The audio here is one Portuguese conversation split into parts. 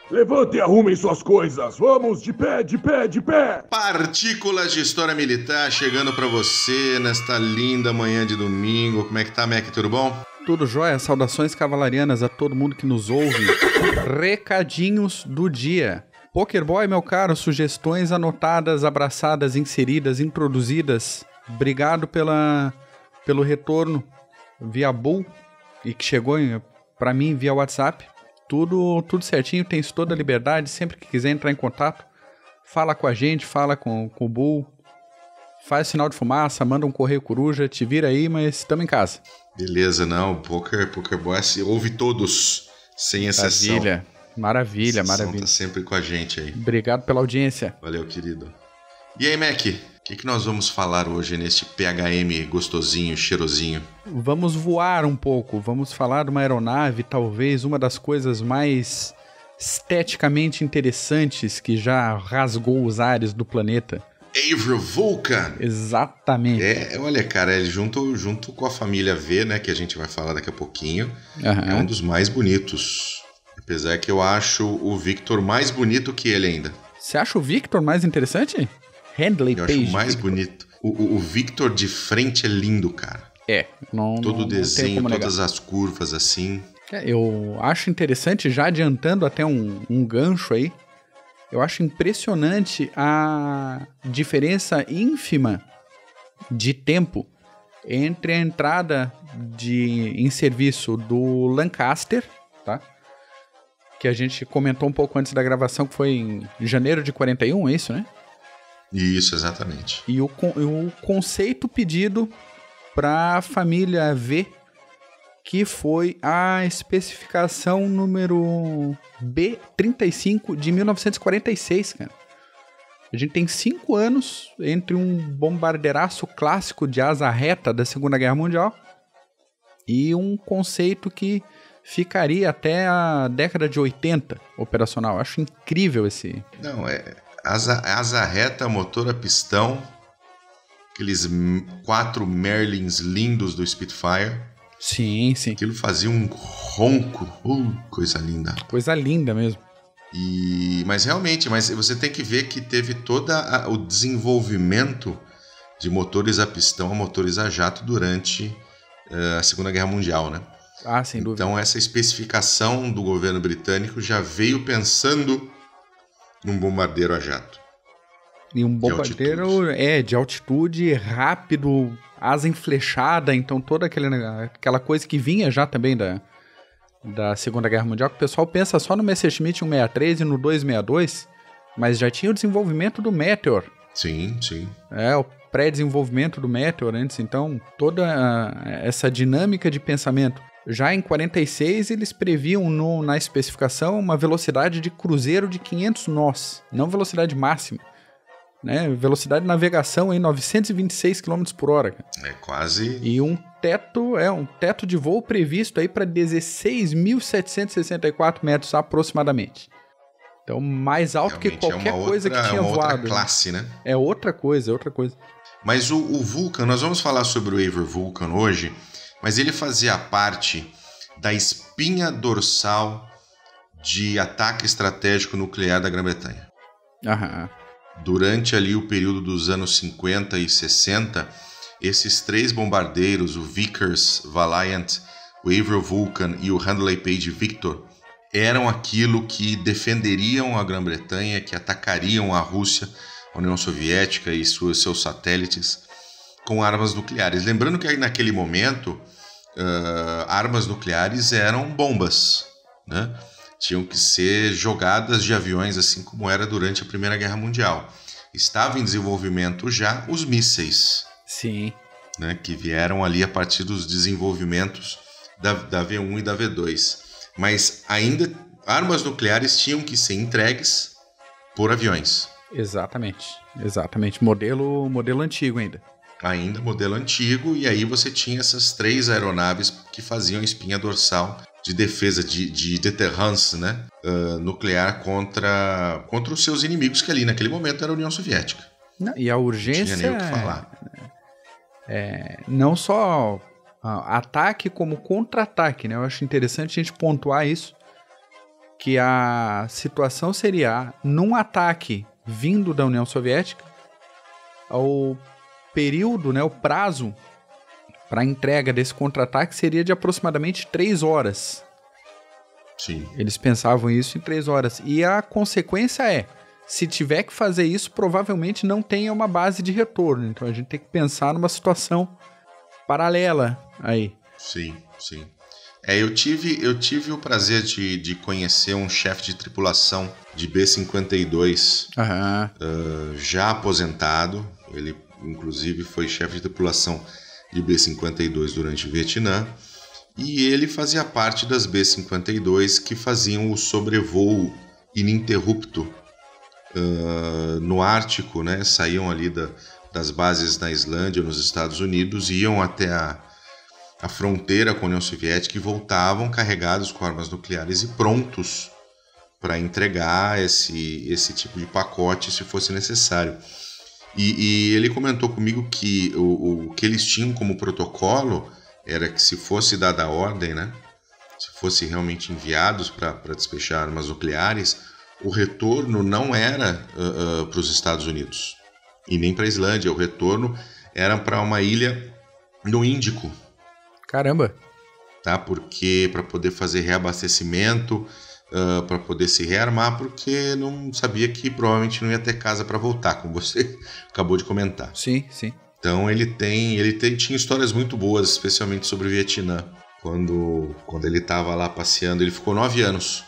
Levante e arrumem suas coisas. Vamos, de pé, de pé, de pé. Partículas de História Militar chegando pra você nesta linda manhã de domingo. Como é que tá, Mac? Tudo bom? Tudo jóia? Saudações cavalarianas a todo mundo que nos ouve. Recadinhos do dia. Pokerboy, meu caro, sugestões anotadas, abraçadas, inseridas, introduzidas. Obrigado pelo retorno via Bull e que chegou pra mim via WhatsApp. Tudo certinho, tens toda a liberdade, sempre que quiser entrar em contato, fala com a gente, fala com o Bull, faz sinal de fumaça, manda um correio coruja, te vira aí, mas estamos em casa. Beleza, não, o Pokerboy ouve todos, sem exceção. Maravilha. Tá sempre com a gente aí. Obrigado pela audiência. Valeu, querido. E aí, Mac, o que nós vamos falar hoje neste PHM gostosinho, cheirosinho? Vamos voar um pouco, vamos falar de uma aeronave, talvez uma das coisas mais esteticamente interessantes que já rasgou os ares do planeta. Avro Vulcan! Exatamente. Olha, cara, ele junto com a família V, né, que a gente vai falar daqui a pouquinho, é um dos mais bonitos. Apesar que eu acho o Victor mais bonito que ele ainda. Você acha o Victor mais interessante? Handley Page. Eu acho mais bonito. O Victor de frente é lindo, cara. Todo o desenho, todas as curvas assim. Eu acho interessante, já adiantando até um gancho aí, eu acho impressionante a diferença ínfima de tempo entre a entrada em serviço do Lancaster, tá? Que a gente comentou um pouco antes da gravação, que foi em janeiro de 41, é isso, né? Isso, exatamente. E o conceito pedido para a família V, que foi a especificação número B35 de 1946, cara. A gente tem 5 anos entre um bombardeiraço clássico de asa reta da Segunda Guerra Mundial e um conceito que ficaria até a década de 80 operacional. Acho incrível esse... Não, asa reta, motor a pistão, aqueles 4 Merlins lindos do Spitfire. Sim. Aquilo fazia um ronco. Coisa linda. Coisa linda mesmo. Mas realmente, você tem que ver que teve todo o desenvolvimento de motores a pistão a motores a jato durante a Segunda Guerra Mundial, né? Sem dúvida. Então essa especificação do governo britânico já veio pensando num bombardeiro a jato. E um bombardeiro de altitude, rápido, asa enflechada, então toda aquela coisa que vinha já também da Segunda Guerra Mundial, que o pessoal pensa só no Messerschmitt 163 e no 262, mas já tinha o desenvolvimento do Meteor. Sim. O pré-desenvolvimento do Meteor antes, então toda essa dinâmica de pensamento. Já em 46 eles previam na especificação uma velocidade de cruzeiro de 500 nós, não velocidade máxima. Né? Velocidade de navegação em 926 km por hora. Cara. É quase... E um teto de voo previsto aí para 16.764 metros aproximadamente. Então, mais alto realmente que qualquer coisa que tinha voado. É outra classe, né? É outra coisa. Mas o Vulcan, nós vamos falar sobre o Avro Vulcan hoje, mas ele fazia parte da espinha dorsal de ataque estratégico nuclear da Grã-Bretanha. Durante ali o período dos anos 50 e 60, esses 3 bombardeiros, o Vickers Valiant, o Avro Vulcan e o Handley Page Victor, eram aquilo que defenderiam a Grã-Bretanha, que atacariam a Rússia, a União Soviética e seus satélites com armas nucleares. Lembrando que naquele momento, armas nucleares eram bombas, né? Tinham que ser jogadas de aviões, assim como era durante a Primeira Guerra Mundial. Estava em desenvolvimento já os mísseis. Sim. Né, que vieram ali a partir dos desenvolvimentos da V1 e da V2. Mas ainda armas nucleares tinham que ser entregues por aviões. Exatamente. Modelo antigo ainda. Ainda modelo antigo, e aí você tinha essas 3 aeronaves que faziam espinha dorsal de defesa, de deterrence, né, nuclear contra os seus inimigos, que ali naquele momento era a União Soviética. E a urgência... Não tinha nem o que falar. Não só ataque como contra-ataque, né? Eu acho interessante a gente pontuar isso, que a situação seria, num ataque vindo da União Soviética, o período, né, o prazo para a entrega desse contra-ataque seria de aproximadamente 3 horas. Sim. Eles pensavam isso em 3 horas. E a consequência é, se tiver que fazer isso, provavelmente não tenha uma base de retorno. Então a gente tem que pensar numa situação paralela aí. Sim, sim. Eu tive o prazer de conhecer um chefe de tripulação de B-52, já aposentado. Ele, inclusive, foi chefe de tripulação de B-52 durante o Vietnã. E ele fazia parte das B-52 que faziam o sobrevoo ininterrupto no Ártico, né? Saíam ali das bases na Islândia, nos Estados Unidos, iam até a fronteira com a União Soviética e voltavam carregados com armas nucleares e prontos para entregar esse tipo de pacote se fosse necessário. E ele comentou comigo que o que eles tinham como protocolo era que, se fosse dada a ordem, né, se fosse realmente enviados para despejar armas nucleares, o retorno não era para os Estados Unidos e nem para a Islândia. O retorno era para uma ilha no Índico. Caramba! Tá? Porque para poder fazer reabastecimento, para poder se rearmar, porque não sabia que provavelmente não ia ter casa para voltar, como você acabou de comentar. Sim, sim. Então ele tinha histórias muito boas, especialmente sobre o Vietnã. Quando ele estava lá passeando, ele ficou 9 anos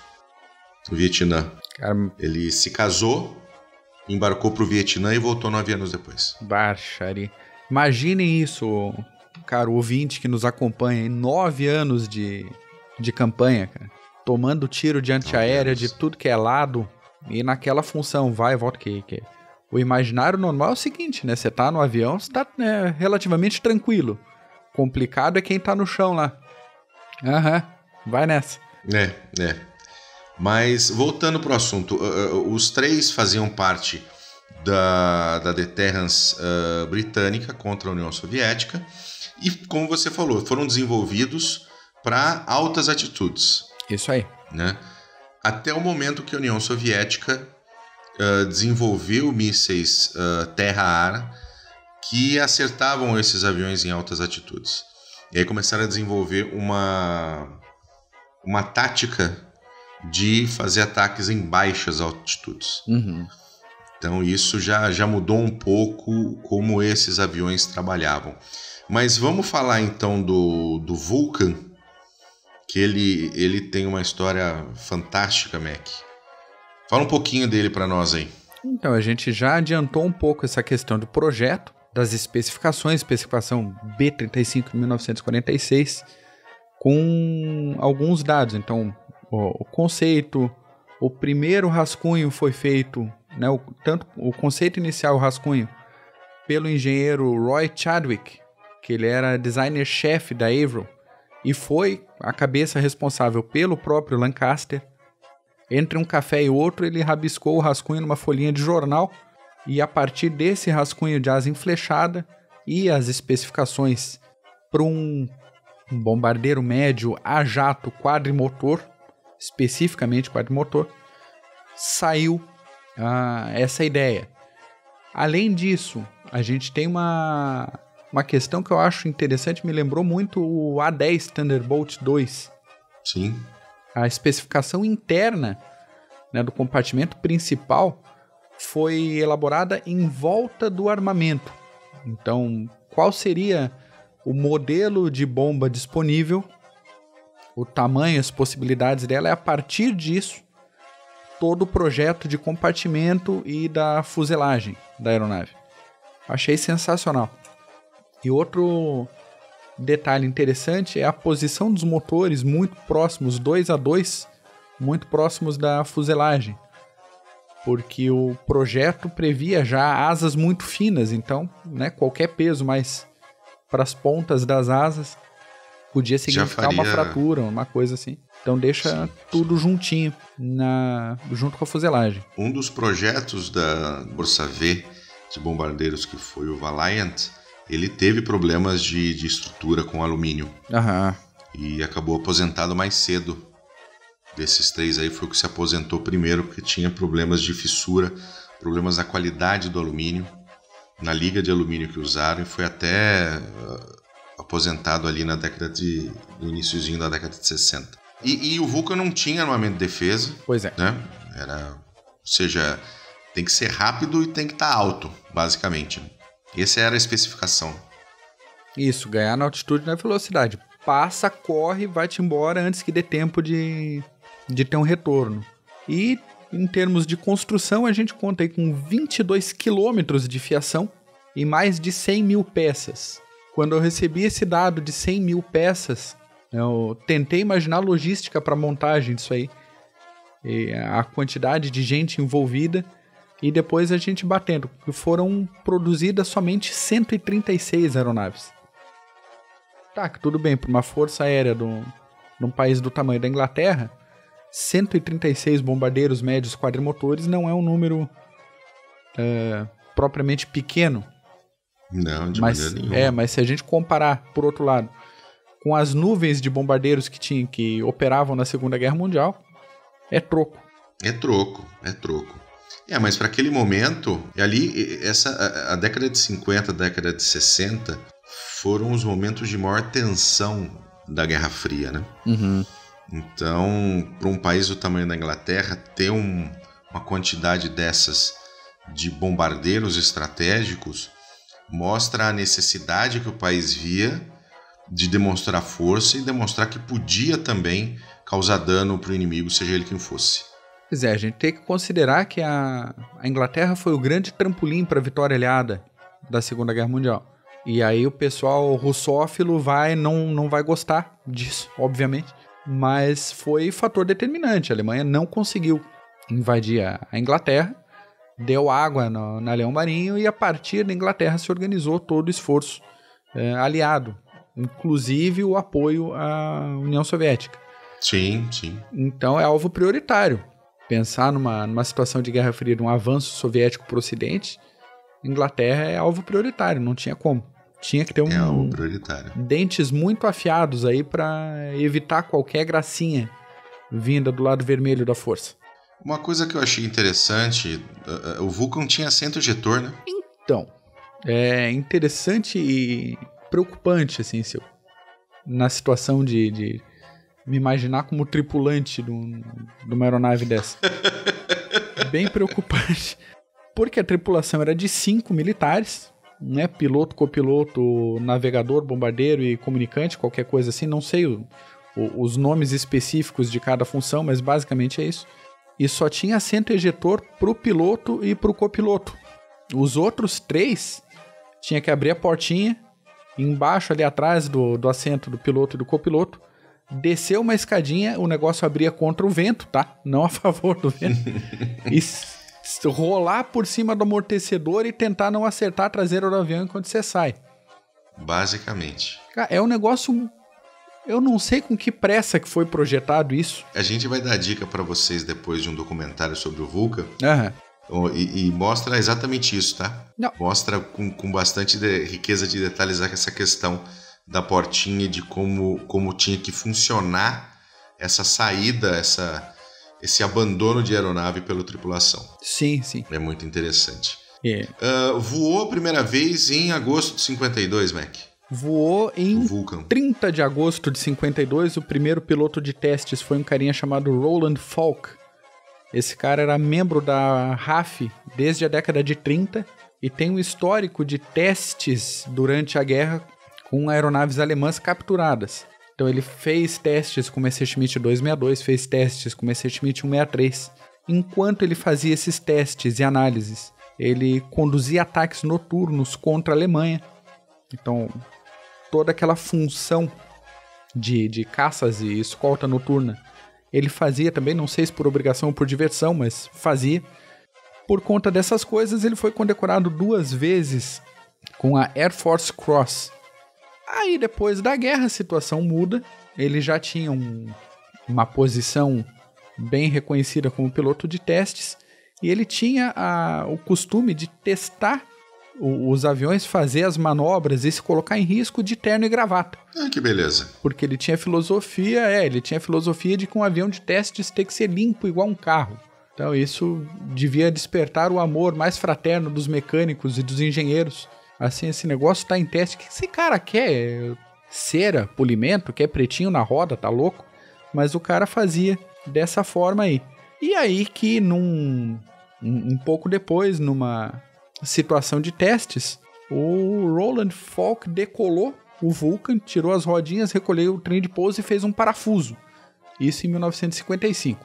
no Vietnã. Caramba. Ele se casou, embarcou para o Vietnã e voltou 9 anos depois. Baixaria. Imaginem isso, cara, o ouvinte que nos acompanha em 9 anos de campanha, cara. Tomando tiro de antiaérea de tudo que é lado e naquela função, vai e volta que o imaginário normal é o seguinte, né? Você tá no avião, você tá relativamente tranquilo. Complicado é quem tá no chão lá. Vai nessa. Mas, voltando pro assunto, os 3 faziam parte da deterrence britânica contra a União Soviética e, como você falou, foram desenvolvidos para altas atitudes. Isso aí. Né? Até o momento que a União Soviética desenvolveu mísseis terra-ar que acertavam esses aviões em altas atitudes. E aí começaram a desenvolver uma tática de fazer ataques em baixas altitudes. Então isso já mudou um pouco como esses aviões trabalhavam. Mas vamos falar então do Vulcan, que ele tem uma história fantástica, Mac. Fala um pouquinho dele para nós aí. Então, a gente já adiantou um pouco essa questão do projeto, das especificações, especificação B-35 de 1946, com alguns dados. Então, o conceito, o primeiro rascunho foi feito, né, tanto o conceito inicial, o rascunho, pelo engenheiro Roy Chadwick, que ele era designer-chefe da Avro, e foi a cabeça responsável pelo próprio Lancaster. Entre um café e outro, ele rabiscou o rascunho numa folhinha de jornal, e a partir desse rascunho de asa enflechada e as especificações para um bombardeiro médio a jato quadrimotor, especificamente quadrimotor, saiu essa ideia. Além disso, a gente tem uma questão que eu acho interessante, me lembrou muito o A-10 Thunderbolt 2. Sim. A especificação interna, né, do compartimento principal foi elaborada em volta do armamento. Então, qual seria o modelo de bomba disponível, o tamanho, as possibilidades dela, é a partir disso todo o projeto de compartimento e da fuselagem da aeronave. Achei sensacional. E outro detalhe interessante é a posição dos motores muito próximos, 2 a 2, muito próximos da fuselagem, porque o projeto previa já asas muito finas, então, né, qualquer peso mais para as pontas das asas podia significar uma fratura, uma coisa assim. Então deixa tudo juntinho, junto com a fuselagem. Um dos projetos da Força V de bombardeiros, que foi o Valiant, ele teve problemas de estrutura com alumínio. E acabou aposentado mais cedo Desses 3 aí foi o que se aposentou primeiro, porque tinha problemas de fissura, problemas na qualidade do alumínio, na liga de alumínio que usaram, e foi até aposentado ali no iniciozinho da década de 60. E o Vulcan não tinha armamento de defesa. Pois é. Né? Ou seja, tem que ser rápido e tem que estar alto, basicamente. Essa era a especificação. Isso, ganhar na altitude e na velocidade. Passa, corre, vai-te embora antes que dê tempo de ter um retorno. E em termos de construção, a gente conta aí com 22 quilômetros de fiação e mais de 100 mil peças. Quando eu recebi esse dado de 100 mil peças, eu tentei imaginar a logística para montagem disso aí, e a quantidade de gente envolvida, e depois a gente batendo, que foram produzidas somente 136 aeronaves. Tá, que tudo bem, para uma força aérea de um país do tamanho da Inglaterra, 136 bombardeiros médios quadrimotores não é um número propriamente pequeno. Não, de maneira nenhuma. Mas se a gente comparar, por outro lado, com as nuvens de bombardeiros que operavam na Segunda Guerra Mundial, é troco. É troco. Mas para aquele momento, ali, a década de 50, a década de 60, foram os momentos de maior tensão da Guerra Fria, né? Uhum. Então, para um país do tamanho da Inglaterra, ter uma quantidade dessas de bombardeiros estratégicos mostra a necessidade que o país via de demonstrar força e demonstrar que podia também causar dano para o inimigo, seja ele quem fosse. Pois é, a gente tem que considerar que a Inglaterra foi o grande trampolim para a vitória aliada da Segunda Guerra Mundial. E aí o pessoal russófilo não vai gostar disso, obviamente. Mas foi fator determinante. A Alemanha não conseguiu invadir a Inglaterra, deu água na Leão Marinho, e a partir da Inglaterra se organizou todo o esforço aliado, inclusive o apoio à União Soviética. Sim. Então é alvo prioritário. Pensar numa situação de Guerra Fria, de um avanço soviético para o Ocidente, Inglaterra é alvo prioritário, não tinha como. Tinha que ter alvo prioritário. Dentes muito afiados aí para evitar qualquer gracinha vinda do lado vermelho da força. Uma coisa que eu achei interessante, o Vulcan tinha assento ejetor, né? Então, é interessante e preocupante, assim, na situação de me imaginar como tripulante de uma aeronave dessa. Bem preocupante. Porque a tripulação era de 5 militares, né? Piloto, copiloto, navegador, bombardeiro e comunicante, qualquer coisa assim. Não sei os nomes específicos de cada função, mas basicamente é isso. E só tinha assento ejetor pro piloto e pro copiloto. Os outros 3 tinha que abrir a portinha, embaixo ali atrás do assento do piloto e do copiloto, descer uma escadinha, o negócio abria contra o vento, tá? Não a favor do vento. E rolar por cima do amortecedor e tentar não acertar a traseira do avião enquanto você sai. Basicamente. Cara, é um negócio... Eu não sei com que pressa que foi projetado isso. A gente vai dar dica para vocês depois de um documentário sobre o Vulcan. Aham. E mostra exatamente isso, tá? Não. Mostra com bastante riqueza de detalhes essa questão da portinha e de como tinha que funcionar essa saída, esse abandono de aeronave pela tripulação. Sim. É muito interessante. Voou a primeira vez em agosto de 52, Mac. Voou em 30 de agosto de 52. O primeiro piloto de testes foi um carinha chamado Roland Falk. Esse cara era membro da RAF desde a década de 30 e tem um histórico de testes durante a guerra com aeronaves alemãs capturadas. Então ele fez testes com o Messerschmitt 262, fez testes com o Messerschmitt 163. Enquanto ele fazia esses testes e análises, ele conduzia ataques noturnos contra a Alemanha. Então, toda aquela função de caças e escolta noturna, ele fazia também, não sei se por obrigação ou por diversão, mas fazia. Por conta dessas coisas, ele foi condecorado 2 vezes com a Air Force Cross. Aí, depois da guerra, a situação muda. Ele já tinha uma posição bem reconhecida como piloto de testes, e ele tinha o costume de testar os aviões fazer as manobras e se colocar em risco de terno e gravata. Ah, que beleza. Porque ele tinha filosofia de que um avião de testes tem que ser limpo igual um carro. Então isso devia despertar o amor mais fraterno dos mecânicos e dos engenheiros. Assim, esse negócio tá em teste. O que esse cara quer? Cera, polimento, quer pretinho na roda, tá louco? Mas o cara fazia dessa forma aí. E aí que um pouco depois, numa situação de testes, o Roland Falk decolou o Vulcan, tirou as rodinhas, recolheu o trem de pouso e fez um parafuso. Isso em 1955.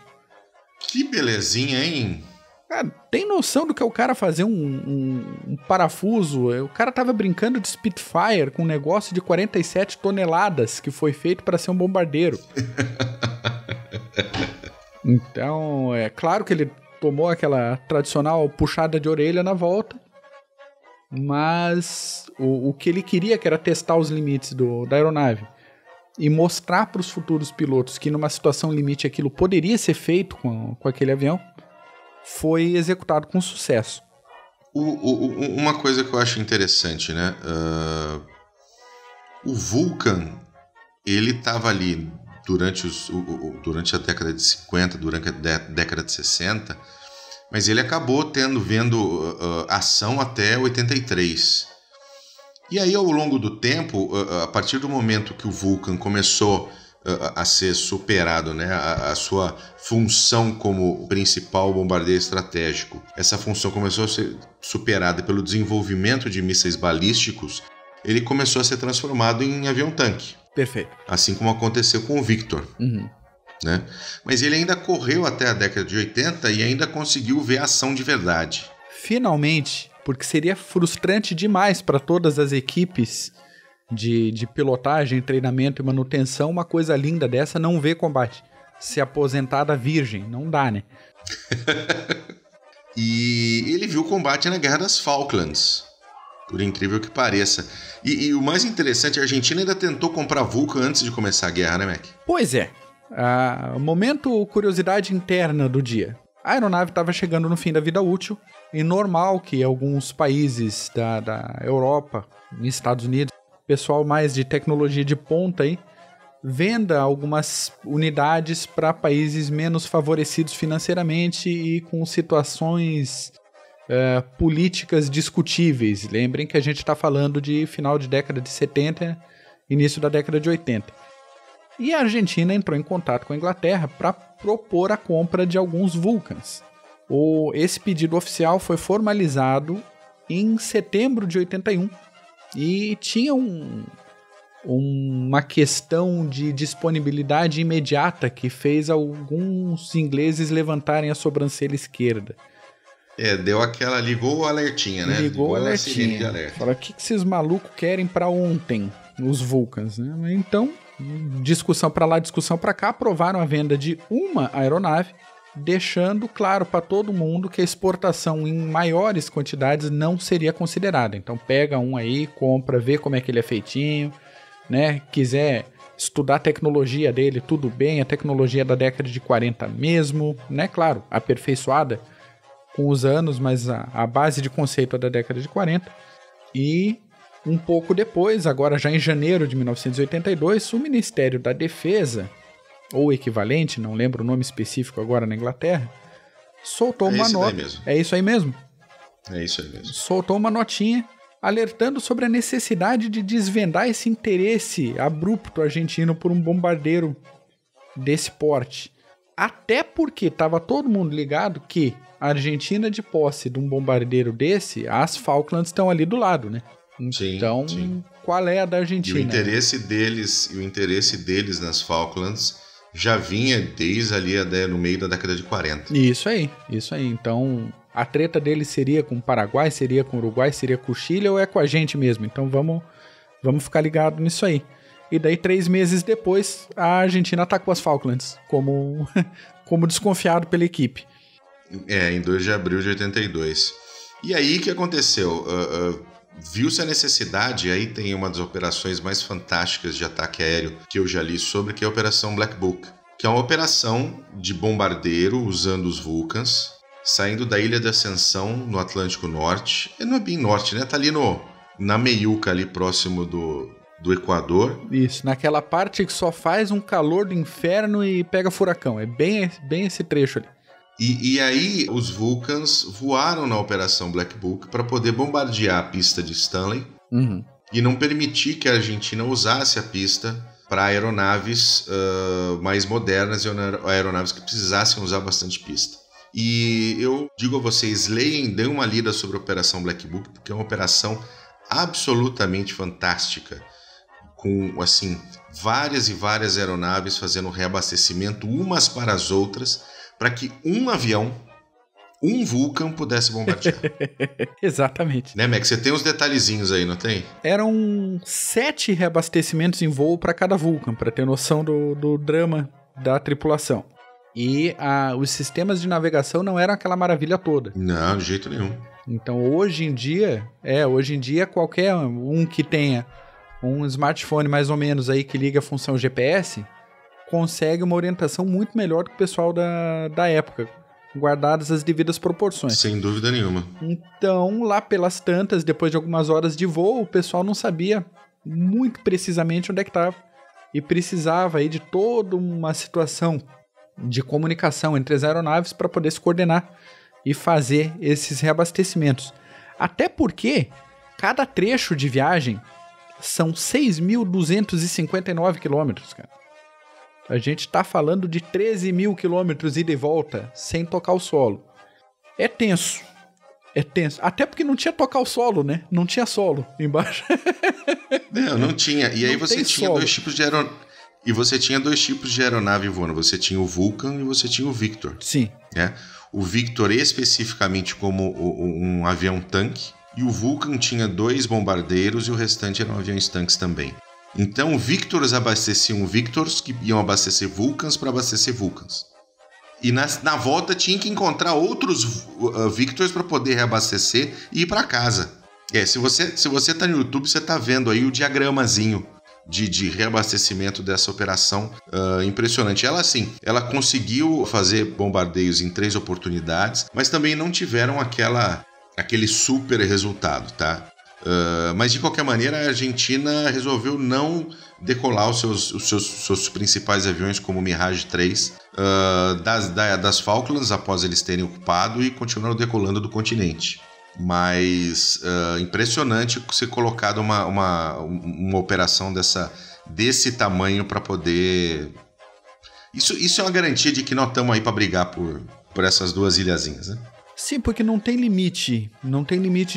Que belezinha, hein? Cara, tem noção do que é o cara fazer um parafuso? O cara tava brincando de Spitfire com um negócio de 47 toneladas que foi feito para ser um bombardeiro. Então, é claro que ele tomou aquela tradicional puxada de orelha na volta, mas o que ele queria, que era testar os limites da aeronave e mostrar para os futuros pilotos que numa situação limite aquilo poderia ser feito com aquele avião, foi executado com sucesso. Uma coisa que eu acho interessante, né? O Vulcan, ele estava ali durante a década de 50, durante a década de 60, mas ele acabou vendo ação até 83. E aí, ao longo do tempo, a partir do momento que o Vulcan começou a ser superado, né, a sua função como principal bombardeiro estratégico, essa função começou a ser superada pelo desenvolvimento de mísseis balísticos, ele começou a ser transformado em avião-tanque. Perfeito. Assim como aconteceu com o Victor. Uhum. Né? Mas ele ainda correu até a década de 80 e ainda conseguiu ver ação de verdade. Finalmente, porque seria frustrante demais para todas as equipes de pilotagem, treinamento e manutenção, uma coisa linda dessa não ver combate. Se aposentada virgem, não dá, né? E ele viu combate na Guerra das Falklands, por incrível que pareça. E o mais interessante, a Argentina ainda tentou comprar Vulcan antes de começar a guerra, né, Mac? Pois é. Momento curiosidade interna do dia. A aeronave estava chegando no fim da vida útil, e normal que alguns países da Europa, Estados Unidos, pessoal mais de tecnologia de ponta aí, venda algumas unidades para países menos favorecidos financeiramente e com situações políticas discutíveis. Lembrem que a gente está falando de final de década de 70, início da década de 80. E a Argentina entrou em contato com a Inglaterra para propor a compra de alguns Vulcans. Esse pedido oficial foi formalizado em setembro de 81 e tinha uma questão de disponibilidade imediata que fez alguns ingleses levantarem a sobrancelha esquerda. Ligou o alertinha, né? Ligou o alertinha. Fala, o que esses malucos querem para ontem, os Vulcans, né? Então, discussão para lá, discussão para cá, aprovaram a venda de uma aeronave, deixando claro para todo mundo que a exportação em maiores quantidades não seria considerada. Então pega um aí, compra, vê como é que ele é feitinho, né? Quiser estudar a tecnologia dele, tudo bem, a tecnologia da década de 40 mesmo, né? Claro, aperfeiçoada com os anos, mas a base de conceito é da década de 40. E um pouco depois, agora já em janeiro de 1982, o Ministério da Defesa, ou equivalente, não lembro o nome específico agora na Inglaterra, soltou uma nota. É isso aí mesmo? É isso aí mesmo. Soltou uma notinha alertando sobre a necessidade de desvendar esse interesse abrupto argentino por um bombardeiro desse porte. Até porque estava todo mundo ligado que a Argentina, de posse de um bombardeiro desse, as Falklands estão ali do lado, né? Então, sim. Qual é a da Argentina? E o interesse deles nas Falklands já vinha desde ali no meio da década de 40. Isso aí. Então, a treta deles seria com o Paraguai, seria com o Uruguai, seria com o Chile ou é com a gente mesmo? Então, vamos ficar ligado nisso aí. E daí, 3 meses depois, a Argentina atacou as Falklands, como desconfiado pela equipe. Em 2 de abril de 82. E aí, o que aconteceu? Viu-se a necessidade, aí tem uma das operações mais fantásticas de ataque aéreo que eu já li sobre, que é a Operação Black Book, que é uma operação de bombardeiro usando os Vulcans saindo da Ilha da Ascensão, no Atlântico Norte. Não é bem norte, né? Tá ali na meiuca, ali próximo do Equador. Isso, naquela parte que só faz um calor do inferno e pega furacão. É bem esse trecho ali. E aí os Vulcans voaram na Operação Black Book para poder bombardear a pista de Stanley e não permitir que a Argentina usasse a pista para aeronaves mais modernas e aeronaves que precisassem usar bastante pista. E eu digo a vocês, deem uma lida sobre a Operação Black Book, porque é uma operação absolutamente fantástica, com assim várias e várias aeronaves fazendo reabastecimento umas para as outras, para que um avião, um Vulcan, pudesse bombardear. Exatamente. Né, Mac? Você tem uns detalhezinhos aí, não tem? Eram 7 reabastecimentos em voo para cada Vulcan, para ter noção do drama da tripulação. E os sistemas de navegação não eram aquela maravilha toda. Não, de jeito nenhum. Então, hoje em dia, qualquer um que tenha um smartphone mais ou menos aí que liga a função GPS, consegue uma orientação muito melhor do que o pessoal da época, guardadas as devidas proporções. Sem dúvida nenhuma. Então, lá pelas tantas, depois de algumas horas de voo, o pessoal não sabia muito precisamente onde é que estava. E precisava aí de toda uma situação de comunicação entre as aeronaves para poder se coordenar e fazer esses reabastecimentos. Até porque cada trecho de viagem são 6.259 quilômetros, cara. A gente tá falando de 13 mil quilômetros ida e volta, sem tocar o solo. É tenso. Até porque não tinha tocar o solo, né? Não tinha solo embaixo. Não tinha. E aí não você tinha solo. dois tipos de aeronave. E você tinha 2 tipos de aeronave voando. Você tinha o Vulcan e você tinha o Victor. Sim. Né? O Victor especificamente como um avião tanque. E o Vulcan tinha 2 bombardeiros e o restante eram aviões tanques também. Então, Victors abasteciam Victors, que iam abastecer Vulcans para abastecer Vulcans. E na volta tinha que encontrar outros Victors para poder reabastecer e ir para casa. Se você tá no YouTube, você tá vendo aí o diagramazinho de reabastecimento dessa operação impressionante. Ela conseguiu fazer bombardeios em 3 oportunidades, mas também não tiveram aquele super resultado, tá? Mas de qualquer maneira a Argentina resolveu não decolar os seus principais aviões como o Mirage 3 das Falklands após eles terem ocupado e continuaram decolando do continente. Mas impressionante ser colocado uma operação desse tamanho para poder... Isso é uma garantia de que nós estamos aí para brigar por essas 2 ilhazinhas, né? Sim, porque não tem limite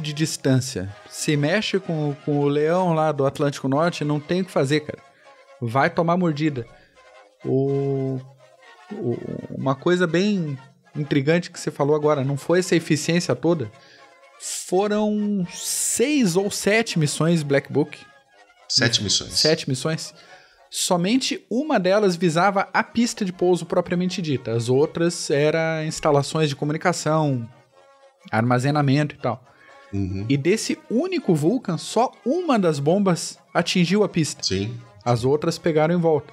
de distância. Se mexe com o leão lá do Atlântico Norte, não tem o que fazer, cara. Vai tomar mordida. Uma coisa bem intrigante que você falou agora, não foi essa eficiência toda? Foram 6 ou 7 missões Black Book. 7 missões. 7 missões. Somente uma delas visava a pista de pouso propriamente dita. As outras eram instalações de comunicação, armazenamento e tal. E desse único Vulcan, só uma das bombas atingiu a pista. Sim. As outras pegaram em volta.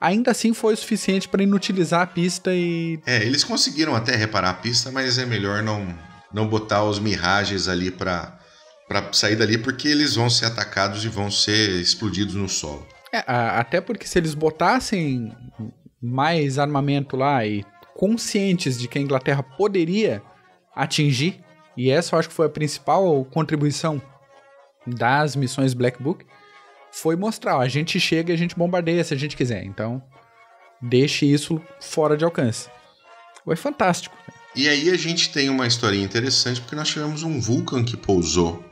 Ainda assim foi o suficiente para inutilizar a pista e... Eles conseguiram até reparar a pista, mas é melhor não botar os Mirages ali para sair dali, porque eles vão ser atacados e vão ser explodidos no solo. Até porque se eles botassem mais armamento lá e conscientes de que a Inglaterra poderia atingir, e essa eu acho que foi a principal contribuição das missões Black Book, foi mostrar, a gente chega e a gente bombardeia se a gente quiser, então deixe isso fora de alcance. Foi fantástico. E aí a gente tem uma historinha interessante, porque nós tivemos um Vulcan que pousou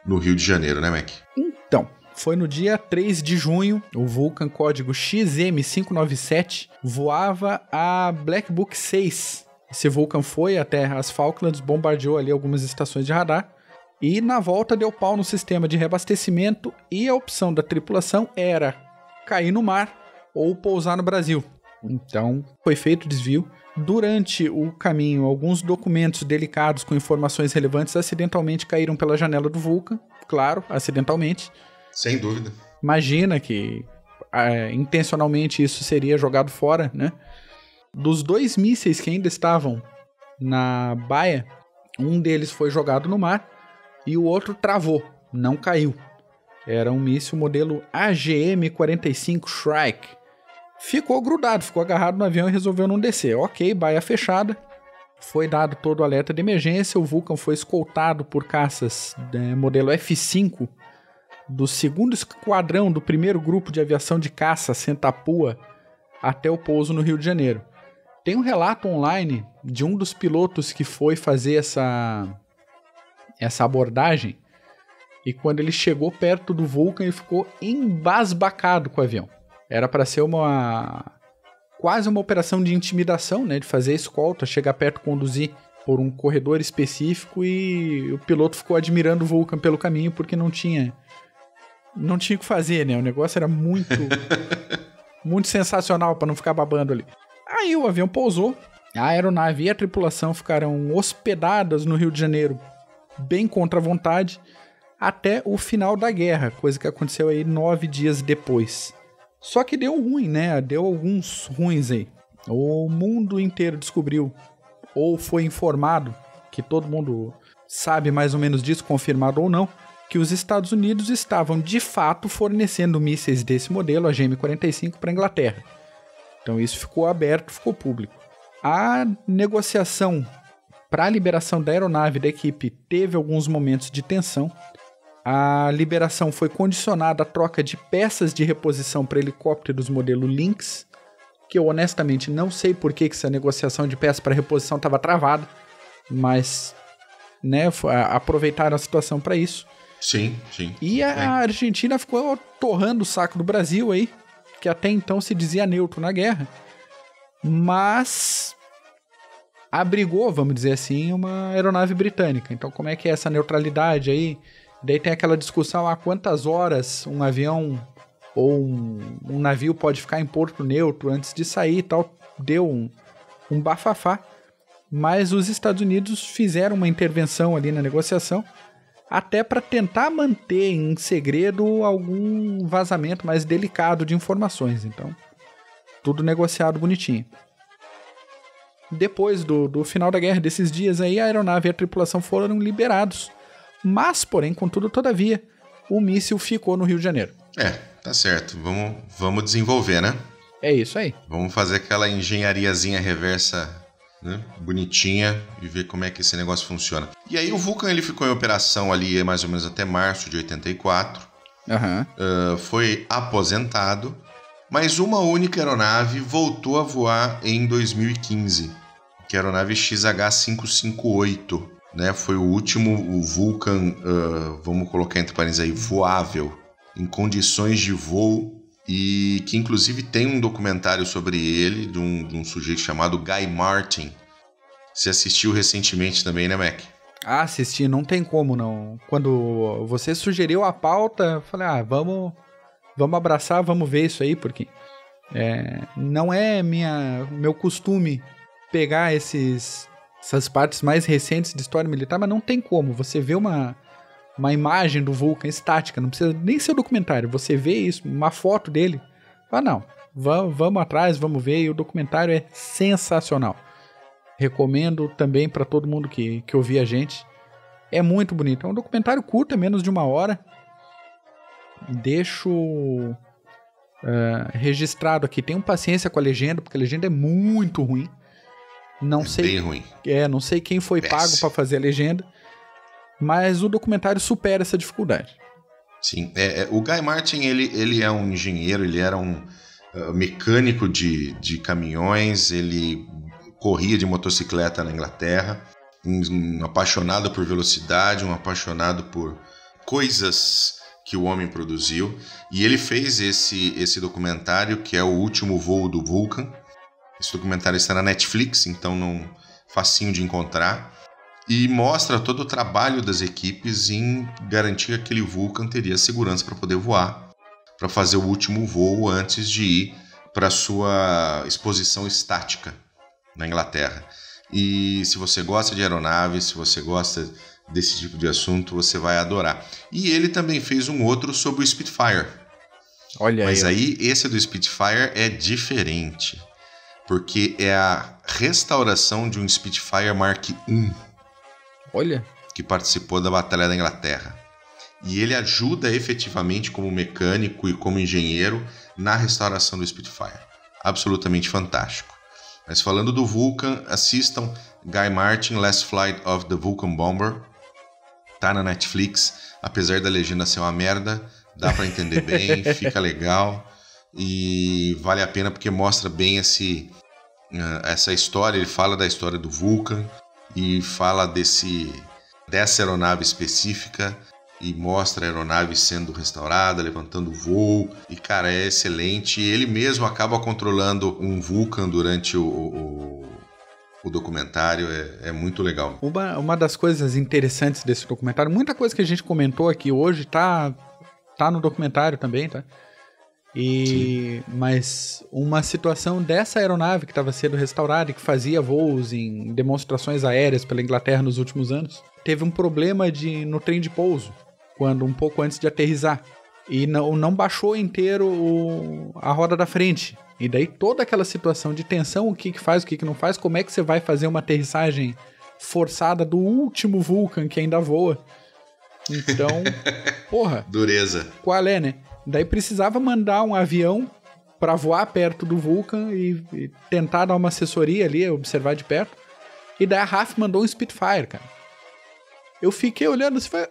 no Rio de Janeiro, né, Mac? Então, foi no dia 3 de junho, o Vulcan código XM597 voava a Black Book 6. Esse Vulcan foi até as Falklands, bombardeou ali algumas estações de radar e na volta deu pau no sistema de reabastecimento e a opção da tripulação era cair no mar ou pousar no Brasil. Então, foi feito o desvio. Durante o caminho, alguns documentos delicados com informações relevantes acidentalmente caíram pela janela do Vulcan, claro, acidentalmente. Sem dúvida. Imagina que intencionalmente isso seria jogado fora, né? Dos 2 mísseis que ainda estavam na baia. Um deles foi jogado no mar e o outro travou, não caiu. Era um míssil modelo AGM-45 Shrike. Ficou grudado, ficou agarrado no avião e resolveu não descer. Ok, baia fechada. Foi dado todo o alerta de emergência. O Vulcan foi escoltado por caças modelo F-5 do 2º Esquadrão do 1º Grupo de Aviação de Caça Sentapua até o pouso no Rio de Janeiro. Tem um relato online de um dos pilotos que foi fazer essa abordagem, e quando ele chegou perto do Vulcan, ele ficou embasbacado com o avião. Era para ser quase uma operação de intimidação, né, de fazer escolta, chegar perto, conduzir por um corredor específico, e o piloto ficou admirando o Vulcan pelo caminho porque não tinha o que fazer, né? O negócio era muito muito sensacional para não ficar babando ali. Aí o avião pousou, a aeronave e a tripulação ficaram hospedadas no Rio de Janeiro, bem contra a vontade, até o final da guerra, coisa que aconteceu aí 9 dias depois. Só que deu ruim, né? Deu alguns ruins aí. O mundo inteiro descobriu, ou foi informado, que todo mundo sabe mais ou menos disso, confirmado ou não, que os Estados Unidos estavam de fato fornecendo mísseis desse modelo, a AGM-45, para a Inglaterra. Então isso ficou aberto, ficou público. A negociação para a liberação da aeronave da equipe teve alguns momentos de tensão. A liberação foi condicionada à troca de peças de reposição para helicópteros modelo Lynx, que eu honestamente não sei por que essa negociação de peças para reposição estava travada, mas né, aproveitaram a situação para isso. Sim, sim. E a Argentina ficou torrando o saco do Brasil aí, que até então se dizia neutro na guerra, mas abrigou, vamos dizer assim, uma aeronave britânica. Então como é que é essa neutralidade aí? Daí tem aquela discussão, quantas horas um avião ou um navio pode ficar em porto neutro antes de sair e tal. Deu um bafafá, mas os Estados Unidos fizeram uma intervenção ali na negociação, até para tentar manter em segredo algum vazamento mais delicado de informações. Então, tudo negociado bonitinho. Depois do final da guerra, desses dias aí, a aeronave e a tripulação foram liberados. Mas, porém, contudo, todavia, o míssil ficou no Rio de Janeiro. Tá certo. Vamos desenvolver, né? É isso aí. Vamos fazer aquela engenhariazinha reversa, né, bonitinha, e ver como é que esse negócio funciona. E aí o Vulcan ele ficou em operação ali mais ou menos até março de 84. Foi aposentado, mas uma única aeronave voltou a voar em 2015, que é a aeronave XH558. Né, foi o último Vulcan, vamos colocar entre parênteses aí, voável, em condições de voo, e que inclusive tem um documentário sobre ele, de um sujeito chamado Guy Martin. Você assistiu recentemente também, né, Mac? Assisti, não tem como não. Quando você sugeriu a pauta, eu falei, vamos abraçar, vamos ver isso aí, porque não é meu costume pegar essas partes mais recentes de história militar, mas não tem como. Você vê uma imagem do Vulcan estática, não precisa nem ser documentário, você vê isso, uma foto dele, não, vamos atrás, vamos ver, e o documentário é sensacional. Recomendo também para todo mundo que ouvir a gente. É muito bonito, é um documentário curto, é menos de 1 hora. Deixo registrado aqui, tenham paciência com a legenda, porque a legenda é muito ruim. Não sei, bem ruim. Não sei quem foi pago para fazer a legenda, mas o documentário supera essa dificuldade. Sim, o Guy Martin ele é um engenheiro, ele era um mecânico de caminhões, ele corria de motocicleta na Inglaterra, um apaixonado por velocidade, um apaixonado por coisas que o homem produziu, e ele fez esse documentário que é O Último Voo do Vulcan. Esse documentário está na Netflix, então facinho de encontrar. E mostra todo o trabalho das equipes em garantir que aquele Vulcan teria segurança para poder voar, para fazer o último voo antes de ir para sua exposição estática na Inglaterra. E se você gosta de aeronave, se você gosta desse tipo de assunto, você vai adorar. E ele também fez um outro sobre o Spitfire. Olha aí. Mas aí esse do Spitfire é diferente. porque é a restauração de um Spitfire Mark I. Olha. Que participou da Batalha da Inglaterra. E ele ajuda efetivamente como mecânico e como engenheiro na restauração do Spitfire. Absolutamente fantástico. Mas falando do Vulcan, assistam Guy Martin, Last Flight of the Vulcan Bomber. Tá na Netflix, apesar da legenda ser uma merda, dá pra entender bem, fica legal e vale a pena porque mostra bem essa história. Ele fala da história do Vulcan e fala dessa aeronave específica e mostra a aeronave sendo restaurada, levantando voo. E, cara, é excelente. Ele mesmo acaba controlando um Vulcan durante o documentário. É muito legal. Uma das coisas interessantes desse documentário, muita coisa que a gente comentou aqui hoje tá no documentário também, tá? Mas uma situação dessa aeronave que estava sendo restaurada e que fazia voos em demonstrações aéreas pela Inglaterra nos últimos anos, teve um problema no trem de pouso, um pouco antes de aterrissar. E não baixou inteiro a roda da frente. E daí toda aquela situação de tensão, o que faz, o que não faz, como é que você vai fazer uma aterrissagem forçada do último Vulcan que ainda voa. Então, porra. Dureza. Qual é, né? Daí precisava mandar um avião pra voar perto do Vulcan e tentar dar uma assessoria ali, observar de perto. E daí a RAF mandou um Spitfire, cara. Eu fiquei olhando assim, falei,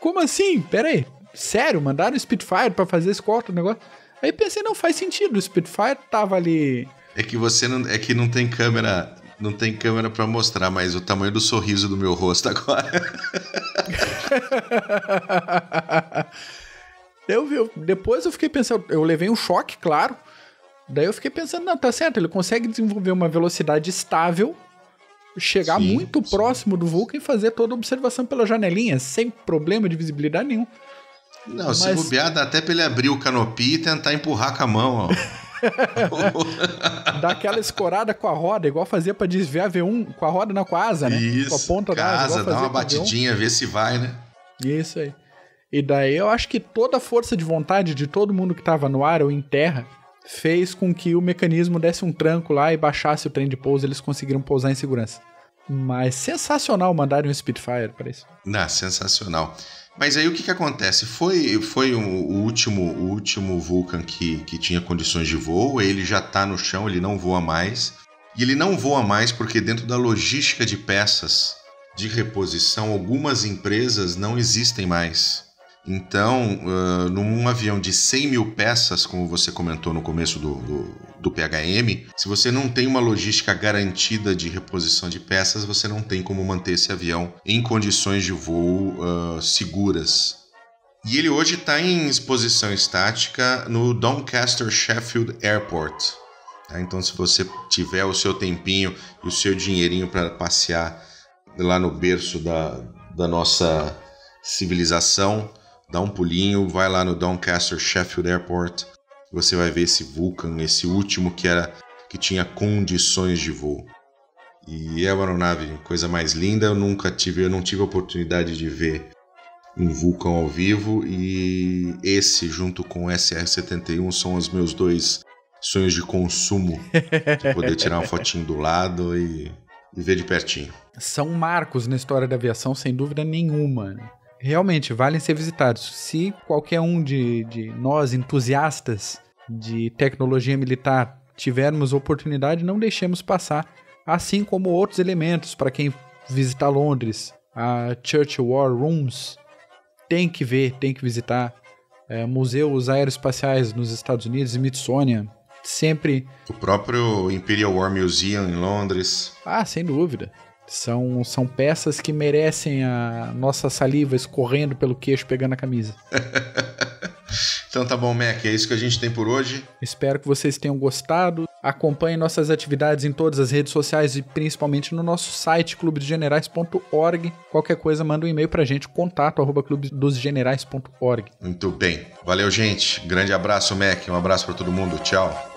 como assim? Pera aí, sério? Mandaram um Spitfire pra fazer escolta do negócio? Aí pensei, não faz sentido, o Spitfire tava ali... É que não tem câmera... Não tem câmera pra mostrar, mas o tamanho do sorriso do meu rosto agora. Depois eu fiquei pensando, eu levei um choque, claro. Daí eu fiquei pensando, não, tá certo, ele consegue desenvolver uma velocidade estável, chegar muito próximo do Vulcan e fazer toda a observação pela janelinha, sem problema de visibilidade nenhum. Não, se bobear, dá até pra ele abrir o canopy e tentar empurrar com a mão, ó. Dá aquela escorada com a roda, igual fazia pra desviar V1, com a roda não, com a asa, né? Isso, com a ponta da asa, dá uma batidinha, vê se vai, né? Isso aí. E daí eu acho que toda a força de vontade de todo mundo que tava no ar ou em terra fez com que o mecanismo desse um tranco lá e baixasse o trem de pouso, eles conseguiram pousar em segurança. Mas sensacional mandarem um Spitfire para isso. Sensacional. Mas aí o que acontece? Foi o último Vulcan que tinha condições de voo, ele já está no chão, ele não voa mais. E ele não voa mais porque dentro da logística de peças de reposição, algumas empresas não existem mais. Então, num avião de 100 mil peças, como você comentou no começo do PHM, se você não tem uma logística garantida de reposição de peças, você não tem como manter esse avião em condições de voo seguras. E ele hoje está em exposição estática no Doncaster Sheffield Airport. Tá? Então, se você tiver o seu tempinho e o seu dinheirinho para passear lá no berço da nossa civilização, dá um pulinho, vai lá no Doncaster Sheffield Airport, você vai ver esse Vulcan, esse último que tinha condições de voo. E é uma aeronave, coisa mais linda. Eu não tive a oportunidade de ver um Vulcan ao vivo, e esse junto com o SR-71 são os meus dois sonhos de consumo, de poder tirar uma fotinho do lado e ver de pertinho. São marcos na história da aviação, sem dúvida nenhuma. Realmente, valem ser visitados. Se qualquer um de nós, entusiastas de tecnologia militar, tivermos oportunidade, não deixemos passar. Assim como outros elementos, para quem visitar Londres, a Churchill War Rooms, tem que ver, tem que visitar. Museus aeroespaciais nos Estados Unidos, Smithsonian, sempre... O próprio Imperial War Museum em Londres. Sem dúvida. São peças que merecem a nossa saliva escorrendo pelo queixo, pegando a camisa. Então tá bom, Mac, é isso que a gente tem por hoje. Espero que vocês tenham gostado. Acompanhem nossas atividades em todas as redes sociais e principalmente no nosso site, clubedosgenerais.org. Qualquer coisa, manda um e-mail pra gente, contato@clubedosgenerais.org. Muito bem. Valeu, gente. Grande abraço, Mac. Um abraço pra todo mundo. Tchau.